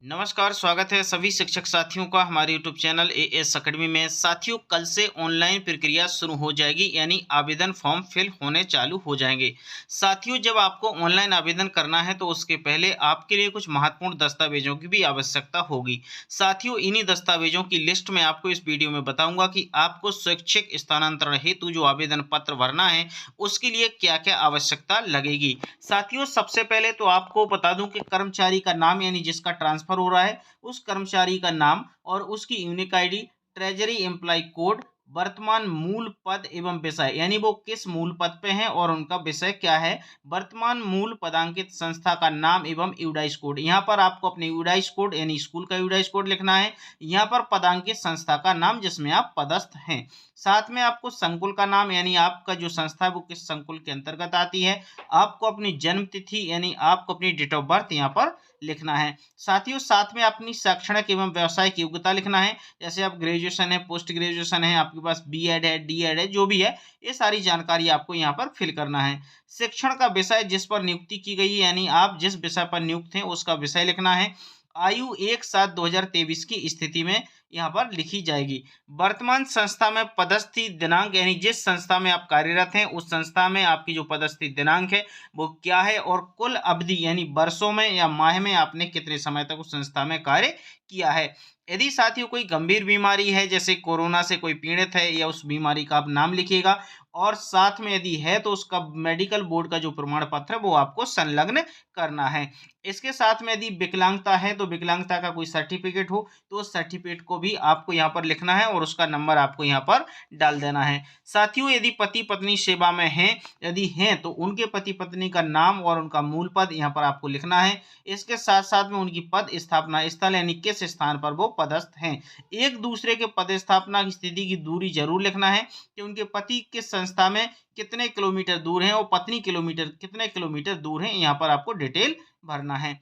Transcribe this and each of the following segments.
नमस्कार, स्वागत है सभी शिक्षक साथियों का हमारे यूट्यूब चैनल एएस अकेडमी में। साथियों, कल से ऑनलाइन प्रक्रिया शुरू हो जाएगी, यानी आवेदन फॉर्म फिल होने चालू हो जाएंगे। साथियों, जब आपको ऑनलाइन आवेदन करना है तो उसके पहले आपके लिए कुछ महत्वपूर्ण दस्तावेजों की भी आवश्यकता होगी। साथियों, इन्हीं दस्तावेजों की लिस्ट में आपको इस वीडियो में बताऊंगा कि आपको शैक्षिक स्थानांतरण हेतु जो आवेदन पत्र भरना है उसके लिए क्या क्या आवश्यकता लगेगी। साथियों, सबसे पहले तो आपको बता दूं कि कर्मचारी का नाम, यानी जिसका ट्रांसफर हो रहा है उस कर्मचारी का नाम और उसकी unique ID, treasury employ code, वर्तमान मूल पद एवं विषय, यानी वो किस मूल पद पे हैं और उनका विषय क्या है, वर्तमान मूल पदांकित संस्था का नाम एवं यूडाइस कोड। यहाँ पर आपको अपने यूडाइस कोड यानी स्कूल का यूडाइस कोड लिखना है। यहाँ पर पदांकित संस्था का नाम जिसमें आप पदस्थ हैं। साथ में आपको संकुल का नाम, यानी आपका जो संस्था है वो किस संकुल के अंतर्गत आती है। आपको अपनी जन्म तिथि यानी आपको अपनी डेट ऑफ बर्थ यहाँ पर लिखना है। साथियों, साथ में अपनी शैक्षणिक एवं व्यावसायिक योग्यता लिखना है। जैसे आप ग्रेजुएशन है, पोस्ट ग्रेजुएशन है, आपके पास बीएड है, डीएड है, जो भी है ये सारी जानकारी आपको यहाँ पर फिल करना है। शिक्षण का विषय जिस पर नियुक्ति की गई है, यानी आप जिस विषय पर नियुक्त हैं उसका विषय लिखना है। आयु 1/7/2023 की स्थिति में यहाँ पर लिखी जाएगी। वर्तमान संस्था में पदस्थी दिनांक, यानी जिस संस्था में आप कार्यरत हैं उस संस्था में आपकी जो पदस्थी दिनांक है वो क्या है, और कुल अवधि यानी वर्षों में या माह में आपने कितने समय तक उस संस्था में कार्य किया है। यदि साथियों कोई गंभीर बीमारी है, जैसे कोरोना से कोई पीड़ित है, या उस बीमारी का आप नाम लिखिएगा, और साथ में यदि है तो उसका मेडिकल बोर्ड का जो प्रमाण पत्र है वो आपको संलग्न करना है। इसके साथ में यदि विकलांगता है तो विकलांगता का कोई सर्टिफिकेट हो तो उस सर्टिफिकेट को भी आपको यहाँ पर लिखना है और उसका नंबर आपको यहाँ पर डाल देना है। साथियों, यदि पति पत्नी सेवा में हैं, यदि हैं तो उनके पति पत्नी का नाम और उनका मूल पद यहाँ पर आपको लिखना है। इसके साथ साथ में उनकी पद स्थापना स्थल, यानी किस स्थान पर वो पदस्थ हैं। एक दूसरे के पद स्थापना की स्थिति की दूरी जरूर लिखना है कि उनके पति किस संस्था में कितने किलोमीटर दूर हैं और पत्नी कितने किलोमीटर दूर हैं, यहाँ पर आपको डिटेल भरना है।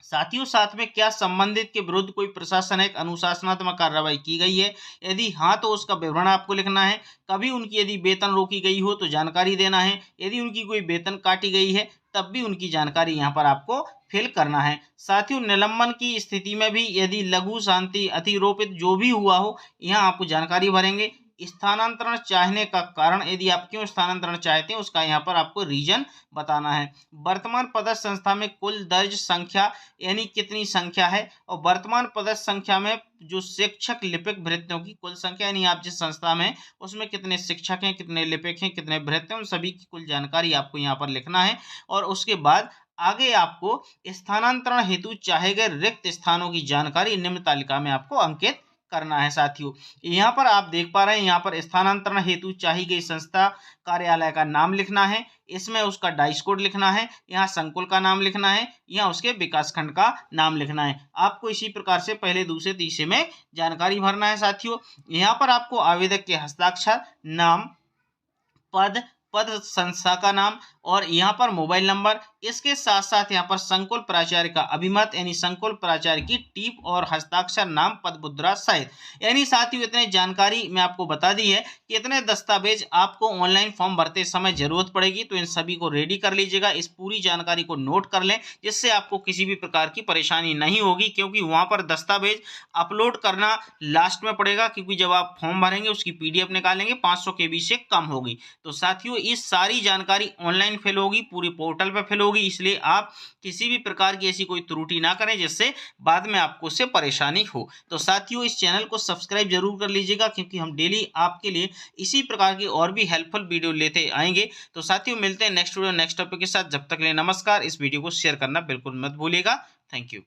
साथियों, साथ में क्या संबंधित के विरुद्ध कोई प्रशासनिक अनुशासनात्मक कार्रवाई की गई है, यदि हाँ तो उसका विवरण आपको लिखना है। कभी उनकी यदि वेतन रोकी गई हो तो जानकारी देना है। यदि उनकी कोई वेतन काटी गई है तब भी उनकी जानकारी यहाँ पर आपको फिल करना है। साथियों, निलंबन की स्थिति में भी यदि लघु शांति अतिरोपित जो भी हुआ हो, यहाँ आपको जानकारी भरेंगे। स्थानांतरण चाहने का कारण, यदि आप क्यों स्थानांतरण चाहते हैं उसका यहाँ पर आपको रीजन बताना है। वर्तमान पदस्थ संस्था में कुल दर्ज संख्या, यानी कितनी संख्या है, और वर्तमान पदस्थ संख्या में जो शिक्षक लिपिक भृत्यों की कुल संख्या, यानी आप जिस संस्था में उसमें कितने शिक्षक हैं, कितने लिपिक हैं, कितने भृत्य हैं, उन सभी की कुल जानकारी आपको यहाँ पर लिखना है। और उसके बाद आगे आपको स्थानांतरण हेतु चाहे गए रिक्त स्थानों की जानकारी निम्न तालिका में आपको अंकित करना है। साथियों, यहाँ पर आप देख पा रहे हैं, यहाँ पर स्थानांतरण हेतु चाही गई संस्था कार्यालय का नाम लिखना है, इसमें उसका डाइस कोड लिखना है, यहाँ संकुल का नाम लिखना है, यहाँ उसके विकास खंड का नाम लिखना है। आपको इसी प्रकार से पहले दूसरे तीसरे में जानकारी भरना है। साथियों, यहाँ पर आपको आवेदक के हस्ताक्षर, नाम, पद, पद संस्था का नाम और यहाँ पर मोबाइल नंबर, इसके साथ साथ यहाँ पर संकुल प्राचार्य का अभिमत, यानी संकुल प्राचार्य की टीप और हस्ताक्षर, नाम, पद मुद्रा सहित। यानी साथियों, इतने जानकारी मैं आपको बता दी है कि इतने दस्तावेज आपको ऑनलाइन फॉर्म भरते समय जरूरत पड़ेगी, तो इन सभी को रेडी कर लीजिएगा। इस पूरी जानकारी को नोट कर लें जिससे आपको किसी भी प्रकार की परेशानी नहीं होगी, क्योंकि वहाँ पर दस्तावेज अपलोड करना लास्ट में पड़ेगा, क्योंकि जब आप फॉर्म भरेंगे उसकी पीडीएफ निकालेंगे 500 KB से कम होगी। तो साथियों, इस सारी जानकारी ऑनलाइन फिल होगी, पूरी पोर्टल पर फिल होगी, इसलिए आप किसी भी प्रकार की ऐसी कोई त्रुटि ना करें जिससे बाद में आपको उससे परेशानी हो। तो साथियों, इस चैनल को सब्सक्राइब जरूर कर लीजिएगा, क्योंकि हम डेली आपके लिए इसी प्रकार की और भी हेल्पफुल वीडियो लेते आएंगे। तो साथियों, मिलते हैं नेक्स्ट वीडियो नेक्स्ट टॉपिक के साथ। जब तक के लिए नमस्कार। इस वीडियो को शेयर करना बिल्कुल मत भूलिएगा। Thank you.